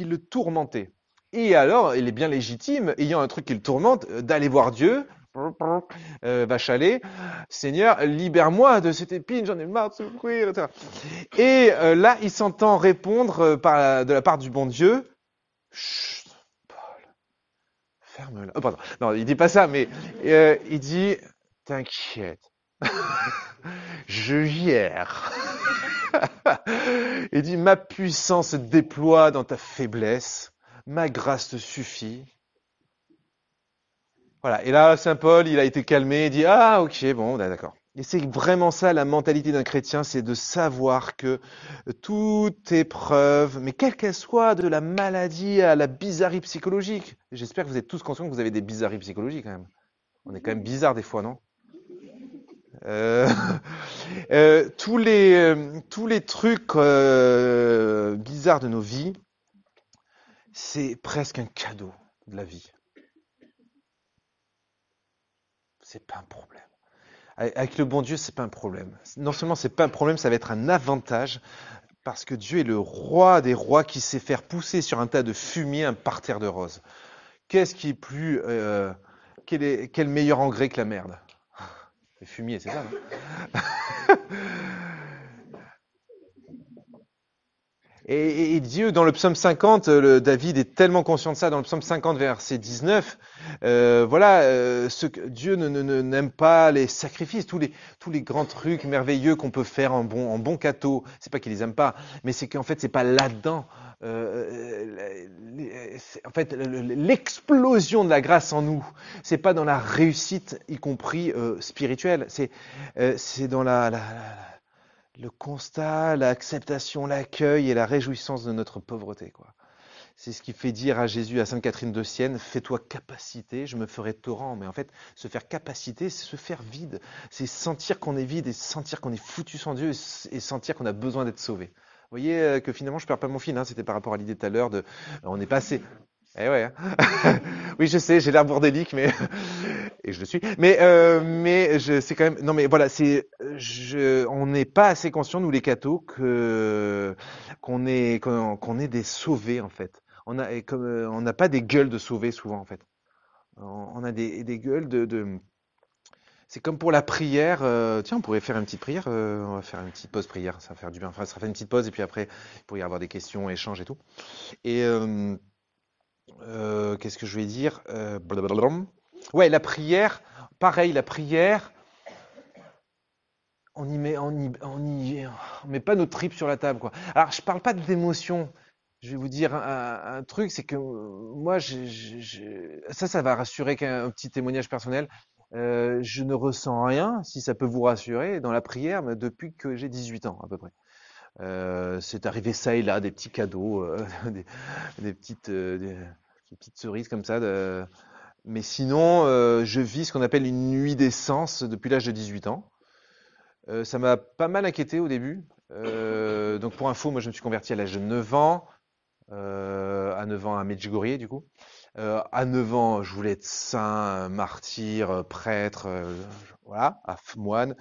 le tourmentait. Et alors, il est bien légitime, ayant un truc qui le tourmente, d'aller voir Dieu. Vache à lait, Seigneur, libère-moi de cette épine, j'en ai marre de souffrir, etc. Et là, il s'entend répondre de la part du bon Dieu, chut, Paul, ferme-la. Oh, pardon, non, il dit pas ça, mais il dit, t'inquiète, je gère. Il dit, ma puissance se déploie dans ta faiblesse, ma grâce te suffit. Voilà. Et là, Saint Paul, il a été calmé, il dit, ah, ok, bon, d'accord. Et c'est vraiment ça, la mentalité d'un chrétien, c'est de savoir que toute épreuve, mais quelle qu'elle soit, de la maladie à la bizarrerie psychologique, j'espère que vous êtes tous conscients que vous avez des bizarreries psychologiques quand même. On est quand même bizarre des fois, non? Euh, tous les trucs bizarres de nos vies, c'est presque un cadeau de la vie. C'est pas un problème. Avec le bon Dieu, c'est pas un problème. Non seulement c'est pas un problème, ça va être un avantage parce que Dieu est le roi des rois qui sait faire pousser sur un tas de fumier un parterre de roses. Qu'est-ce qui est plus, quel meilleur engrais que la merde? Le fumier, c'est ça, non? Et Dieu, dans le psaume 50, David est tellement conscient de ça, dans le psaume 50, verset 19, voilà, Dieu n'aime pas les sacrifices, tous les grands trucs merveilleux qu'on peut faire en bon cateau. C'est pas qu'il les aime pas, mais c'est qu'en fait, c'est pas là-dedans. En fait, l'explosion de la grâce en nous, c'est pas dans la réussite, y compris spirituelle. C'est dans le constat, l'acceptation, l'accueil et la réjouissance de notre pauvreté, quoi. C'est ce qui fait dire à Jésus, à Sainte Catherine de Sienne, fais-toi capacité, je me ferai torrent. Mais en fait, se faire capacité, c'est se faire vide. C'est sentir qu'on est vide et sentir qu'on est foutu sans Dieu et sentir qu'on a besoin d'être sauvé. Vous voyez que finalement, je perds pas mon fil, hein. C'était par rapport à l'idée tout à l'heure de, on est passé. Eh ouais, hein. Oui, je sais, j'ai l'air bordélique, mais et je le suis. C'est quand même. Non, mais voilà, on n'est pas assez conscient nous les cathos qu'on est des sauvés en fait. On n'a pas des gueules de sauvés souvent en fait. On a des gueules c'est comme pour la prière. Tiens, on pourrait faire une petite prière. On va faire une petite pause prière. Ça va faire du bien. Enfin, ça va faire une petite pause et puis après, il pourrait y avoir des questions, échanges et tout. Et qu'est-ce que je vais dire blablabla. Ouais, la prière, pareil, la prière, on met pas nos tripes sur la table, quoi. Alors, je parle pas d'émotion. Je vais vous dire un truc, c'est que moi, ça va rassurer qu'un petit témoignage personnel. Je ne ressens rien, si ça peut vous rassurer, dans la prière, mais depuis que j'ai 18 ans, à peu près. C'est arrivé ça et là, des petits cadeaux, des, des petites, des petites cerises comme ça. Mais sinon, je vis ce qu'on appelle une nuit d'essence depuis l'âge de 18 ans. Ça m'a pas mal inquiété au début. Donc pour info, moi je me suis converti à l'âge de 9 ans, à 9 ans à Medjugorje du coup. À 9 ans, je voulais être saint, martyr, prêtre, voilà, moine.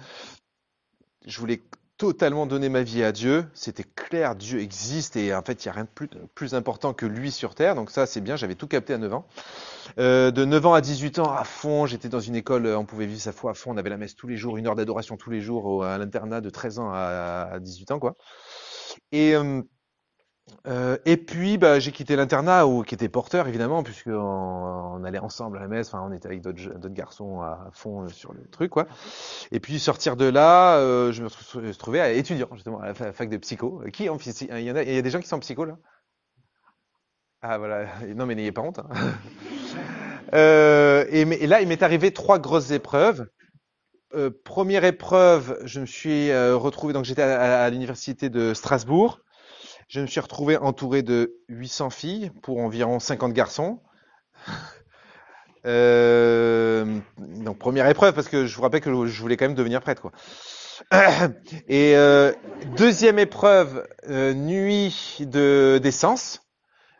Je voulais totalement donner ma vie à Dieu. C'était clair, Dieu existe et en fait, il n'y a rien de plus important que lui sur Terre. Donc ça, c'est bien, j'avais tout capté à 9 ans. De 9 ans à 18 ans, à fond, j'étais dans une école, on pouvait vivre sa foi à fond, on avait la messe tous les jours, une heure d'adoration tous les jours à l'internat de 13 ans à 18 ans, quoi. Et, et puis, bah, j'ai quitté l'internat qui était porteur, évidemment, puisqu'on on allait ensemble à la messe, enfin, on était avec d'autres garçons à fond sur le truc, quoi. Et puis, sortir de là, je me suis retrouvé à étudiant, justement, à la fac de psycho. Qui il y a des gens qui sont en psycho, là? Ah, voilà. Non, mais n'ayez pas honte, hein. Et là, il m'est arrivé trois grosses épreuves. Première épreuve, je me suis retrouvé, donc j'étais à l'université de Strasbourg. Je me suis retrouvé entouré de 800 filles pour environ 50 garçons. Donc première épreuve, parce que je vous rappelle que je voulais quand même devenir prêtre, quoi. Et deuxième épreuve, nuit d'essence.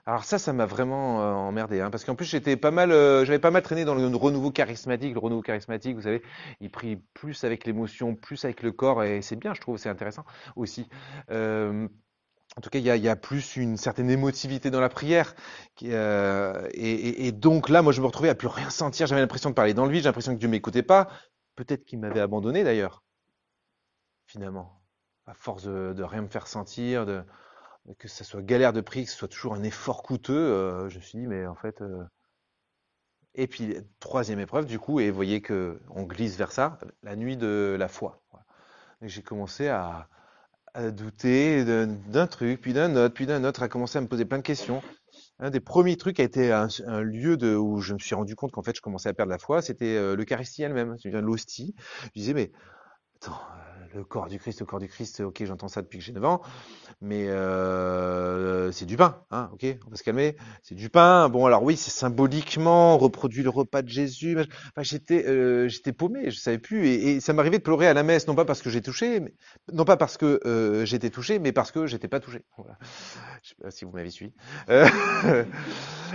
Alors ça m'a vraiment emmerdé, hein, parce qu'en plus j'avais pas mal traîné dans le renouveau charismatique. Le renouveau charismatique, vous savez, il prie plus avec l'émotion, plus avec le corps, et c'est bien, je trouve, c'est intéressant aussi. En tout cas, il y a plus une certaine émotivité dans la prière, et donc là, moi, je me retrouvais à plus rien sentir. J'avais l'impression de parler dans le vide, j'ai l'impression que Dieu m'écoutait pas. Peut-être qu'il m'avait abandonné d'ailleurs, finalement, à force de rien me faire sentir, que ça soit galère de prix, que ce soit toujours un effort coûteux, je me suis dit, mais en fait. Et puis, troisième épreuve, du coup, et vous voyez que on glisse vers ça, la nuit de la foi. Voilà. Et j'ai commencé à douter d'un truc, puis d'un autre, à commencer à me poser plein de questions. Un des premiers trucs a été un lieu où je me suis rendu compte qu'en fait, je commençais à perdre la foi, c'était l'Eucharistie elle-même, l'hostie. Je disais, mais attends, le corps du Christ, ok, j'entends ça depuis que j'ai 9 ans. Mais c'est du pain, hein, ok, on va se calmer. C'est du pain. Bon, alors oui, c'est symboliquement, on reproduit le repas de Jésus. Enfin, j'étais paumé, je savais plus. Et ça m'arrivait de pleurer à la messe, non pas parce que j'ai touché, non pas parce que j'étais touché, mais parce que j'étais pas touché. Voilà. Je sais pas si vous m'avez suivi.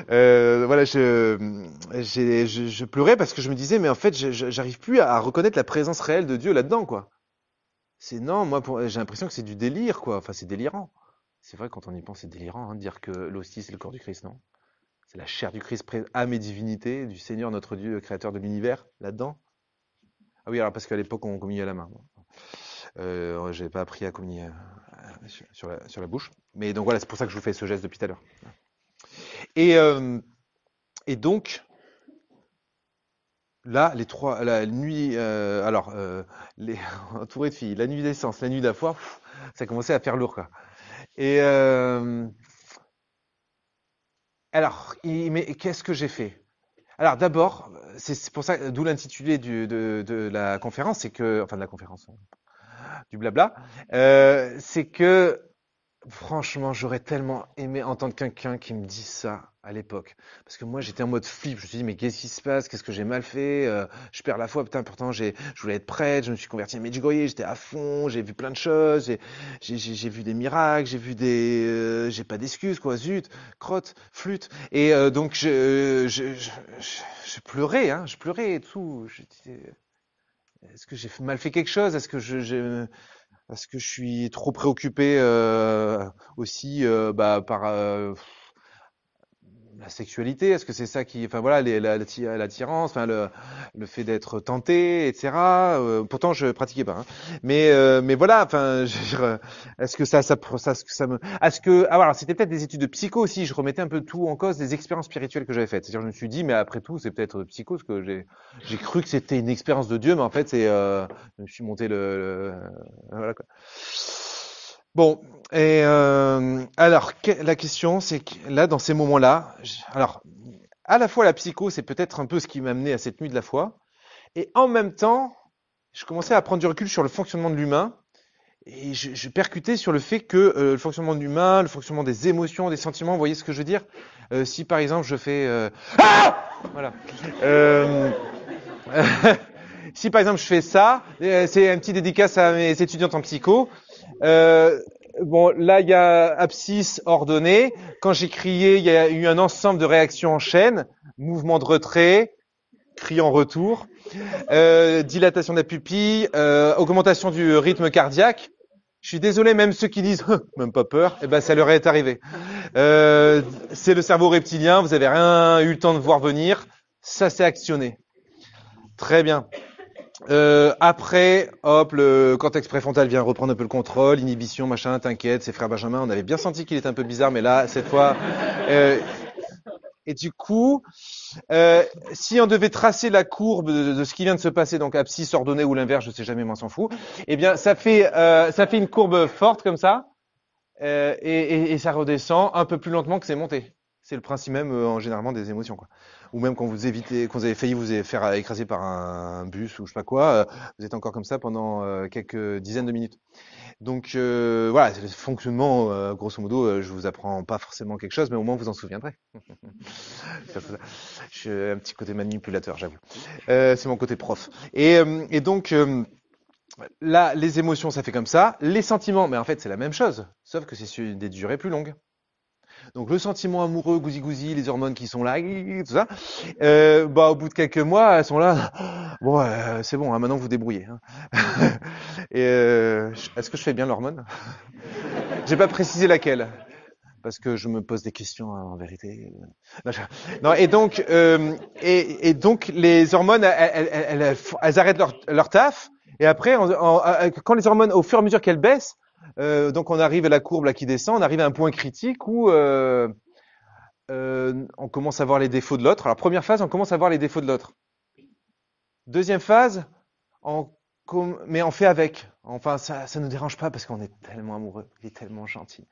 Euh, voilà, je pleurais parce que je me disais, mais en fait, j'arrive plus à reconnaître la présence réelle de Dieu là-dedans, quoi. C'est non, moi, j'ai l'impression que c'est du délire, quoi. Enfin, c'est délirant. C'est vrai, quand on y pense, c'est délirant, hein, de dire que l'hostie, c'est le corps du Christ, non? C'est la chair du Christ, âme et divinité, du Seigneur notre Dieu, créateur de l'univers, là-dedans. Ah oui, alors parce qu'à l'époque, on communiait à la main. J'avais pas appris à communier sur la bouche. Mais donc voilà, c'est pour ça que je vous fais ce geste depuis tout à l'heure. Et, euh, et donc, là, la nuit, les, entouré de filles, la nuit d'essence, la nuit de la foi, ça commençait à faire lourd, quoi. Et alors, mais qu'est-ce que j'ai fait? Alors d'abord, c'est pour ça, d'où l'intitulé de la conférence, c'est que, enfin de la conférence, du blabla, c'est que franchement, j'aurais tellement aimé entendre quelqu'un qui me dise ça à l'époque. Parce que moi, j'étais en mode flip. Je me suis dit, mais qu'est-ce qui se passe? Qu'est-ce que j'ai mal fait? Je perds la foi. Putain, pourtant, je voulais être prêtre. Je me suis converti à Medjugorje. J'étais à fond. J'ai vu plein de choses. J'ai vu des miracles. J'ai pas d'excuses, quoi. Zut, crotte, flûte. Et donc, je pleurais, hein. Je pleurais et tout. Je disais, est-ce que j'ai mal fait quelque chose? Est-ce que je suis trop préoccupé aussi par la sexualité? Est-ce que c'est ça qui, enfin voilà, l'attirance, enfin le fait d'être tenté, etc. Pourtant je pratiquais pas, hein. Mais voilà, enfin, je veux dire, est-ce que ça me, est-ce que, ah voilà, c'était peut-être des études de psycho aussi. Je remettais un peu tout en cause des expériences spirituelles que j'avais faites. C'est-à-dire, je me suis dit, mais après tout, c'est peut-être psycho, parce que j'ai cru que c'était une expérience de Dieu, mais en fait, je me suis monté voilà quoi. Bon, et alors la question, c'est que là, dans ces moments-là, alors à la fois la psycho, c'est peut-être un peu ce qui m'a amené à cette nuit de la foi, et en même temps, je commençais à prendre du recul sur le fonctionnement de l'humain, et je percutais sur le fait que le fonctionnement de l'humain, le fonctionnement des émotions, des sentiments, vous voyez ce que je veux dire? Si par exemple je fais voilà. Euh, si par exemple je fais ça, c'est un petit dédicace à mes étudiantes en psycho. Euh, bon, là il y a abscisse ordonnée. Quand j'ai crié, il y a eu un ensemble de réactions en chaîne, mouvement de retrait, cri en retour, dilatation de la pupille, augmentation du rythme cardiaque. Je suis désolé, même ceux qui disent même pas peur, eh ben ça leur est arrivé. C'est le cerveau reptilien, vous avez rien eu le temps de voir venir, ça s'est actionné. Très bien. Après, hop, le cortex préfrontal vient reprendre un peu le contrôle, inhibition, machin, t'inquiète, c'est frère Benjamin, on avait bien senti qu'il était un peu bizarre, mais là, cette fois... et du coup, si on devait tracer la courbe de ce qui vient de se passer, donc abscisse ordonnée ou l'inverse, je sais jamais, moi, on s'en fout, eh bien, ça fait une courbe forte comme ça, et ça redescend un peu plus lentement que c'est monté. C'est le principe même, généralement, des émotions, quoi. Ou même quand vous avez failli vous faire écraser par un bus ou je sais pas quoi, vous êtes encore comme ça pendant quelques dizaines de minutes. Donc voilà, c'est le fonctionnement, grosso modo, je vous apprends pas forcément quelque chose, mais au moins vous en souviendrez. Je suis un petit côté manipulateur, j'avoue. C'est mon côté prof. Et donc là, les émotions, ça fait comme ça. Les sentiments, mais en fait, c'est la même chose, sauf que c'est sur des durées plus longues. Donc le sentiment amoureux, gousi-gousi, les hormones qui sont là, tout ça, au bout de quelques mois, elles sont là. Bon, c'est bon, hein, maintenant vous débrouillez. Hein. Et est-ce que je fais bien l'hormone? J'ai pas précisé laquelle, parce que je me pose des questions en vérité. Non, et donc les hormones, elles arrêtent leur taf, et après, quand les hormones, au fur et à mesure qu'elles baissent, donc on arrive à la courbe là qui descend, on arrive à un point critique où on commence à voir les défauts de l'autre. Alors première phase, on commence à voir les défauts de l'autre. Deuxième phase, mais on fait avec. Enfin, ça nous dérange pas parce qu'on est tellement amoureux, il est tellement gentil.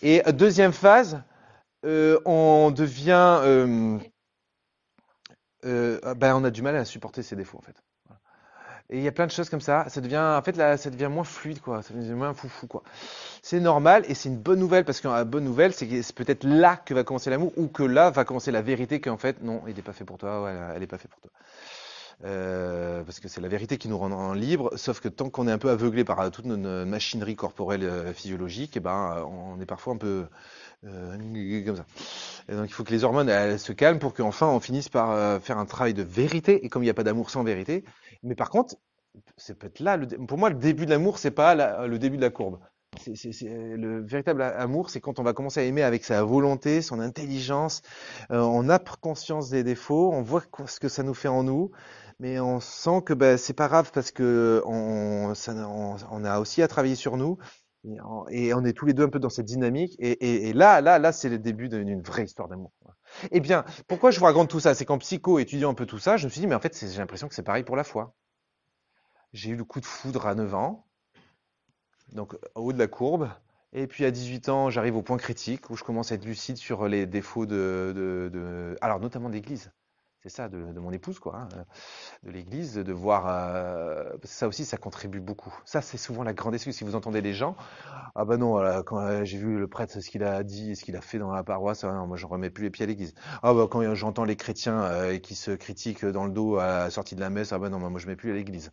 Et deuxième phase, on devient, on a du mal à supporter ses défauts en fait. Et il y a plein de choses comme ça. Ça devient, en fait, là, ça devient moins fluide, quoi. Ça devient moins foufou, quoi. C'est normal et c'est une bonne nouvelle parce que la bonne nouvelle, c'est que c'est peut-être là que va commencer l'amour ou que là va commencer la vérité qu'en fait, non, il n'est pas fait pour toi, ouais, elle n'est pas fait pour toi. Parce que c'est la vérité qui nous rend libres, sauf que tant qu'on est un peu aveuglé par toute notre machinerie corporelle physiologique, eh ben, on est parfois un peu comme ça. Et donc il faut que les hormones elles, se calment pour qu'enfin on finisse par faire un travail de vérité. Et comme il n'y a pas d'amour sans vérité, mais par contre, c'est peut-être là, pour moi, le début de l'amour, c'est pas le début de la courbe. Le véritable amour, c'est quand on va commencer à aimer avec sa volonté, son intelligence, on a conscience des défauts, on voit ce que ça nous fait en nous, mais on sent que ben, c'est pas grave parce que on a aussi à travailler sur nous et on est tous les deux un peu dans cette dynamique et là, c'est le début d'une vraie histoire d'amour. Eh bien, pourquoi je vous raconte tout ça? C'est qu'en psycho, étudiant un peu tout ça, je me suis dit, mais en fait, j'ai l'impression que c'est pareil pour la foi. J'ai eu le coup de foudre à 9 ans, donc au haut de la courbe. Et puis à 18 ans, j'arrive au point critique où je commence à être lucide sur les défauts alors notamment d'église. C'est ça, de mon épouse, quoi, hein, de l'église, de voir. Ça aussi, ça contribue beaucoup. Ça, c'est souvent la grande excuse. Si vous entendez des gens, ah bah non, quand j'ai vu le prêtre, ce qu'il a dit et ce qu'il a fait dans la paroisse, non, moi, je remets plus les pieds à l'église. Ah bah quand j'entends les chrétiens qui se critiquent dans le dos à la sortie de la messe, ah bah non, moi, je mets plus à l'église.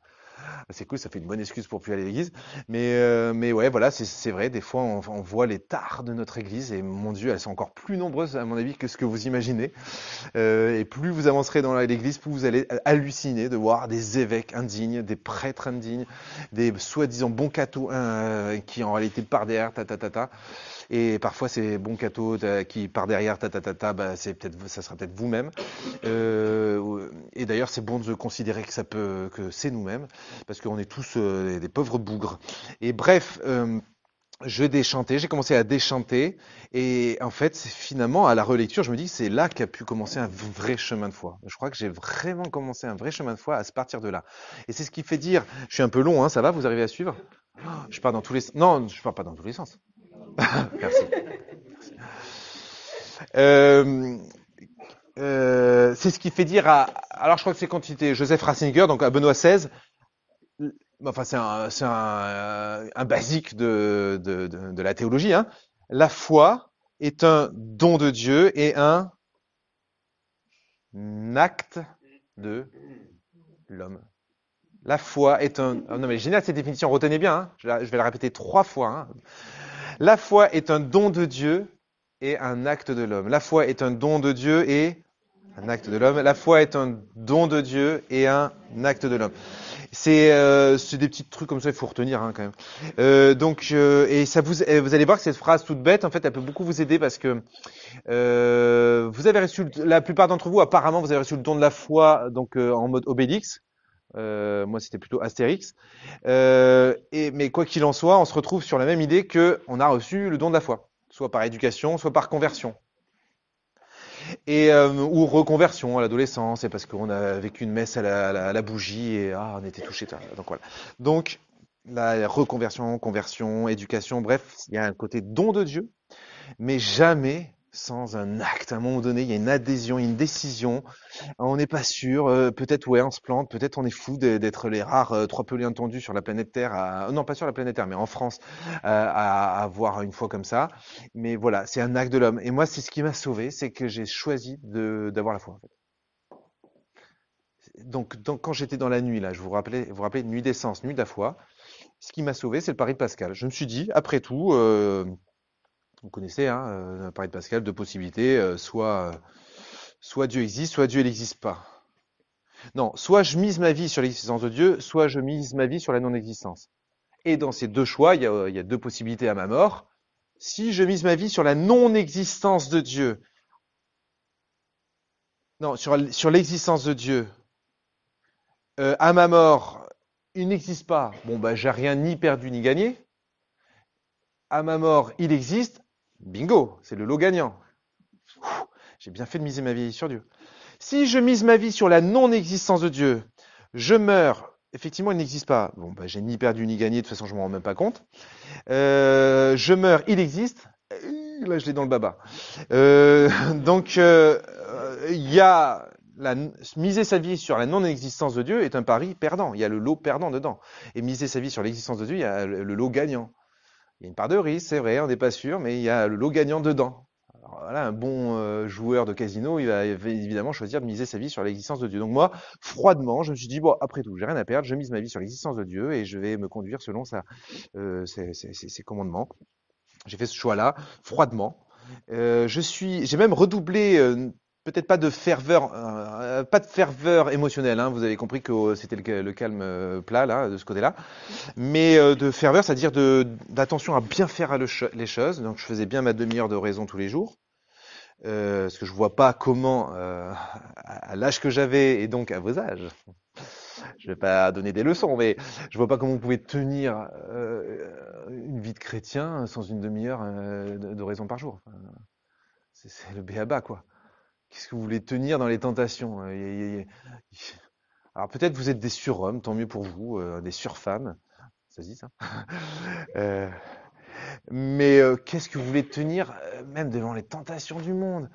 C'est cool, ça fait une bonne excuse pour plus aller à l'église. Mais ouais, voilà, c'est vrai, des fois on voit les tares de notre église et mon Dieu, elles sont encore plus nombreuses à mon avis que ce que vous imaginez. Et plus vous avancerez dans l'église, plus vous allez halluciner de voir des évêques indignes, des prêtres indignes, des soi-disant bons cathos qui en réalité par derrière, ta. Et parfois ces bons cathos qui par derrière, ta, bah, ça sera peut-être vous-même. Et d'ailleurs, c'est bon de considérer que c'est nous-mêmes, parce qu'on est tous des pauvres bougres. Et bref, je déchantais, j'ai commencé à déchanter, et en fait, finalement, à la relecture, je me dis que c'est là qu'a pu commencer un vrai chemin de foi. Je crois que j'ai vraiment commencé un vrai chemin de foi à se partir de là. Et c'est ce qui fait dire, je suis un peu long, hein, ça va, vous arrivez à suivre? Je pars dans tous les sens. Non, je pars pas dans tous les sens. Merci. C'est ce qui fait dire alors je crois que c'est quand c'était Joseph Ratzinger, donc à Benoît XVI, enfin c'est un basique de la théologie, hein. La foi est un don de Dieu et un acte de l'homme. La foi est un... Oh non mais génial cette définition, retenez bien, hein. Je vais la répéter 3 fois. Hein. La foi est un don de Dieu et un acte de l'homme. La foi est un don de Dieu et un acte de l'homme. La foi est un don de Dieu et un acte de l'homme. C'est des petits trucs comme ça, il faut retenir hein, quand même. Et ça vous allez voir que cette phrase toute bête, en fait, elle peut beaucoup vous aider parce que vous avez reçu, la plupart d'entre vous, apparemment, vous avez reçu le don de la foi donc en mode Obélix. Moi, c'était plutôt Astérix. Mais quoi qu'il en soit, on se retrouve sur la même idée que on a reçu le don de la foi, soit par éducation, soit par conversion. Ou reconversion à l'adolescence, c'est parce qu'on a vécu une messe à la bougie et on était touché. Donc voilà. Donc la reconversion, conversion, éducation, bref, il y a un côté don de Dieu, mais jamais sans un acte. À un moment donné, il y a une adhésion, une décision. On n'est pas sûr. Peut-être ouais, on se plante. Peut-être on est fou d'être les rares 3 pelés entendus sur la planète Terre. Non, pas sur la planète Terre, mais en France, à voir une foi comme ça. Mais voilà, c'est un acte de l'homme. Et moi, c'est ce qui m'a sauvé, c'est que j'ai choisi d'avoir la foi. En fait. Donc, quand j'étais dans la nuit, là, vous rappelez, nuit d'essence, nuit de la foi. Ce qui m'a sauvé, c'est le pari de Pascal. Je me suis dit, après tout. Vous connaissez, hein, pari de Pascal, 2 possibilités, soit Dieu existe, soit Dieu n'existe pas. Non, soit je mise ma vie sur l'existence de Dieu, soit je mise ma vie sur la non-existence. Et dans ces 2 choix, il y a 2 possibilités à ma mort. Si je mise ma vie sur la non-existence de Dieu, non, sur l'existence de Dieu, à ma mort, il n'existe pas. Bon, bah, j'ai rien ni perdu ni gagné. À ma mort, il existe. Bingo, c'est le lot gagnant. J'ai bien fait de miser ma vie sur Dieu. Si je mise ma vie sur la non-existence de Dieu, je meurs. Effectivement, il n'existe pas. Bon, bah, j'ai ni perdu ni gagné. De toute façon, je m'en rends même pas compte. Je meurs, il existe. Là, je l'ai dans le baba. Donc, il y a miser sa vie sur la non-existence de Dieu est un pari perdant. Il y a le lot perdant dedans. Et miser sa vie sur l'existence de Dieu, il y a le lot gagnant. Il y a une part de risque, c'est vrai, on n'est pas sûr, mais il y a le lot gagnant dedans. Alors voilà, un bon joueur de casino, il va évidemment choisir de miser sa vie sur l'existence de Dieu. Donc moi, froidement, je me suis dit, bon, après tout, j'ai rien à perdre, je mise ma vie sur l'existence de Dieu et je vais me conduire selon ses commandements. J'ai fait ce choix-là, froidement. J'ai même redoublé, peut-être pas de ferveur émotionnelle, hein, vous avez compris que c'était le calme plat, là, de ce côté-là. Mais de ferveur, c'est-à-dire d'attention à bien faire les choses. Donc je faisais bien ma demi-heure d'oraison tous les jours. Parce que je vois pas comment, à l'âge que j'avais et donc à vos âges, je vais pas donner des leçons, mais je vois pas comment vous pouvez tenir une vie de chrétien sans une demi-heure d'oraison par jour. Enfin, c'est le b.a.-ba, quoi. Qu'est-ce que vous voulez tenir dans les tentations? Alors peut-être vous êtes des surhommes, tant mieux pour vous, des surfemmes. Ça se dit ça? Euh, mais qu'est-ce que vous voulez tenir, même devant les tentations du monde?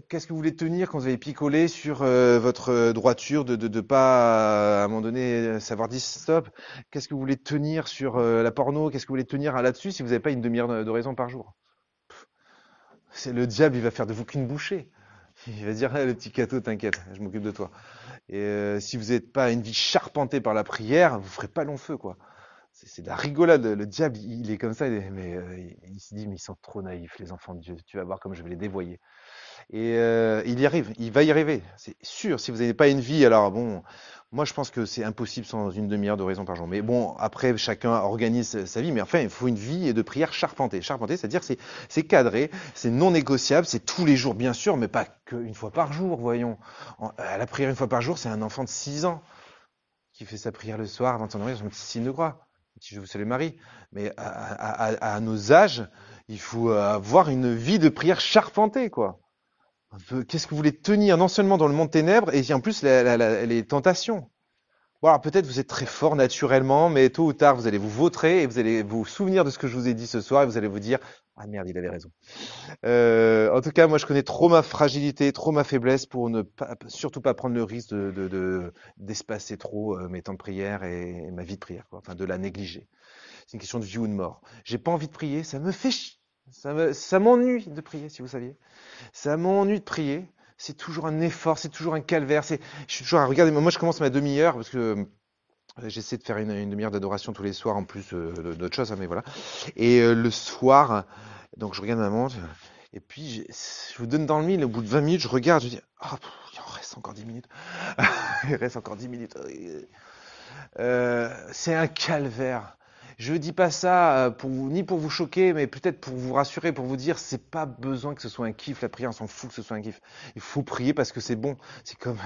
Qu'est-ce que vous voulez tenir quand vous avez picolé sur votre droiture de pas à un moment donné savoir dire stop? Qu'est-ce que vous voulez tenir sur la porno? Qu'est-ce que vous voulez tenir là-dessus si vous n'avez pas une demi-heure d'oraison par jour? C'est le diable, il va faire de vous qu'une bouchée. Il va dire, ah, le petit cateau, t'inquiète, je m'occupe de toi. Et si vous n'êtes pas une vie charpentée par la prière, vous ferez pas long feu, quoi. C'est de la rigolade. Le diable, il est comme ça, il se dit, mais ils sont trop naïfs, les enfants de Dieu. Tu vas voir comme je vais les dévoyer. Et il y arrive, il va y arriver, c'est sûr. Si vous n'avez pas une vie, alors bon, moi je pense que c'est impossible sans une demi-heure d'oraison par jour. Mais bon, après chacun organise sa vie, mais enfin il faut une vie de prière charpentée. Charpentée, c'est-à-dire c'est cadré, c'est non négociable, c'est tous les jours bien sûr, mais pas qu'une fois par jour. Voyons, la prière une fois par jour, c'est un enfant de 6 ans qui fait sa prière le soir avant de s'endormir sur un petit signe de croix. Je vous salue Marie. Mais à nos âges, il faut avoir une vie de prière charpentée, quoi. Qu'est-ce que vous voulez tenir non seulement dans le monde ténèbres et en plus les tentations. Bon, alors peut-être vous êtes très fort naturellement, mais tôt ou tard vous allez vous vautrer et vous allez vous souvenir de ce que je vous ai dit ce soir et vous allez vous dire ah merde, il avait raison. En tout cas, moi je connais trop ma fragilité, trop ma faiblesse pour ne pas, surtout pas prendre le risque d'espacer trop mes temps de prière et ma vie de prière, quoi. Enfin de la négliger. C'est une question de vie ou de mort. J'ai pas envie de prier, ça me fait chier. Ça m'ennuie de prier, si vous saviez. Ça m'ennuie de prier. C'est toujours un effort, c'est toujours un calvaire. Je suis toujours à regarder. Moi, je commence ma demi-heure parce que j'essaie de faire une demi-heure d'adoration tous les soirs en plus d'autres choses, hein, mais voilà. Et le soir, donc je regarde ma montre et puis je vous donne dans le mille. Au bout de 20 minutes, je regarde, je dis ah, il en reste encore 10 minutes. Il reste encore 10 minutes. C'est un calvaire. Je dis pas ça ni pour vous choquer, mais peut-être pour vous rassurer, pour vous dire, c'est pas besoin que ce soit un kiff. La prière, on s'en fout que ce soit un kiff. Il faut prier parce que c'est bon. C'est comme,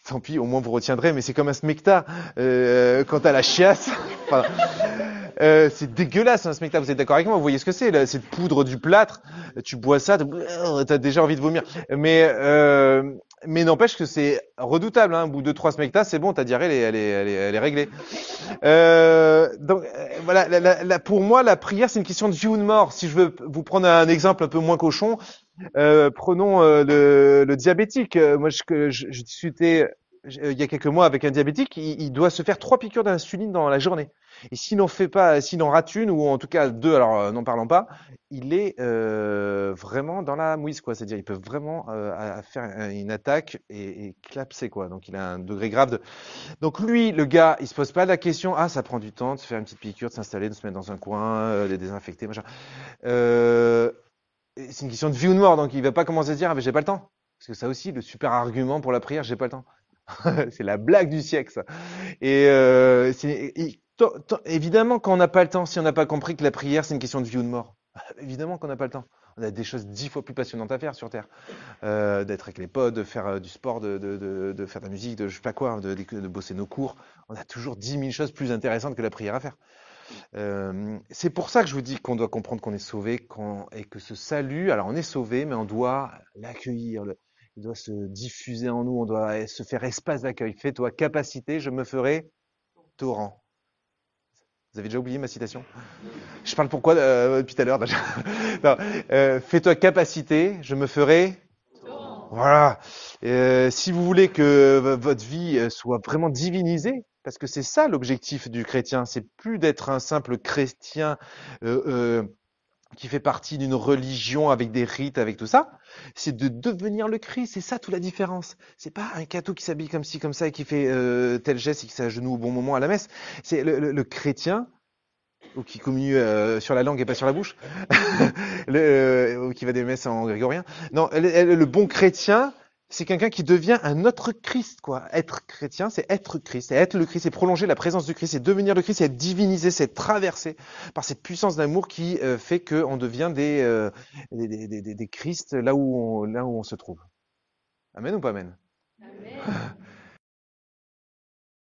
tant pis, au moins vous retiendrez, mais c'est comme un smecta. Quant à la chiasse, enfin, c'est dégueulasse un smecta. Vous êtes d'accord avec moi? Vous voyez ce que c'est là? Cette poudre du plâtre. Tu bois ça, t'as déjà envie de vomir. Mais n'empêche que c'est redoutable. Hein. Au bout de 3 smectas, c'est bon, ta diarrhée, elle est réglée. Donc voilà, pour moi, la prière, c'est une question de vie ou de mort. Si je veux vous prendre un exemple un peu moins cochon, prenons le diabétique. Moi, je discutais il y a quelques mois avec un diabétique. Il doit se faire 3 piqûres d'insuline dans la journée. Et s'il n'en rate une, ou en tout cas 2, alors n'en parlons pas, il est vraiment dans la mouise, quoi. C'est-à-dire, il peut vraiment faire une attaque et clapser, quoi. Donc, il a un degré grave de. Donc, lui, le gars, il se pose pas la question. Ah, ça prend du temps de se faire une petite piqûre, de s'installer, de se mettre dans un coin, de désinfecter, machin. C'est une question de vie ou de mort. Donc, il va pas commencer à se dire, ah, mais j'ai pas le temps. Parce que ça aussi, le super argument pour la prière, j'ai pas le temps. C'est la blague du siècle, ça. Et évidemment, quand on n'a pas le temps, si on n'a pas compris que la prière, c'est une question de vie ou de mort, évidemment qu'on n'a pas le temps. On a des choses 10 fois plus passionnantes à faire sur Terre. D'être avec les potes, de faire du sport, de faire de la musique, de je sais pas quoi, de bosser nos cours. On a toujours 10 000 choses plus intéressantes que la prière à faire. C'est pour ça que je vous dis qu'on doit comprendre qu'on est sauvé et que ce salut, alors on est sauvé, mais on doit l'accueillir. Il doit se diffuser en nous, on doit se faire espace d'accueil. Fais-toi capacité, je me ferai torrent. Vous avez déjà oublié ma citation? Je parle pourquoi depuis tout à l'heure déjà. Fais-toi capacité, je me ferai. Voilà. Si vous voulez que votre vie soit vraiment divinisée, parce que c'est ça l'objectif du chrétien, c'est plus d'être un simple chrétien euh, euh, qui fait partie d'une religion avec des rites, avec tout ça, c'est de devenir le Christ. C'est ça toute la différence. C'est pas un catho qui s'habille comme ci, comme ça et qui fait tel geste et qui s'agenouille au bon moment à la messe. C'est le chrétien ou qui communie sur la langue et pas sur la bouche, ou qui va des messes en grégorien. Non, le bon chrétien, c'est quelqu'un qui devient un autre Christ, quoi. Être chrétien, c'est être Christ, c'est être le Christ, c'est prolonger la présence du Christ, c'est devenir le Christ, c'est être divinisé, c'est être traversé par cette puissance d'amour qui fait qu'on devient des Christ là où on se trouve. Amen ou pas amen? Amen.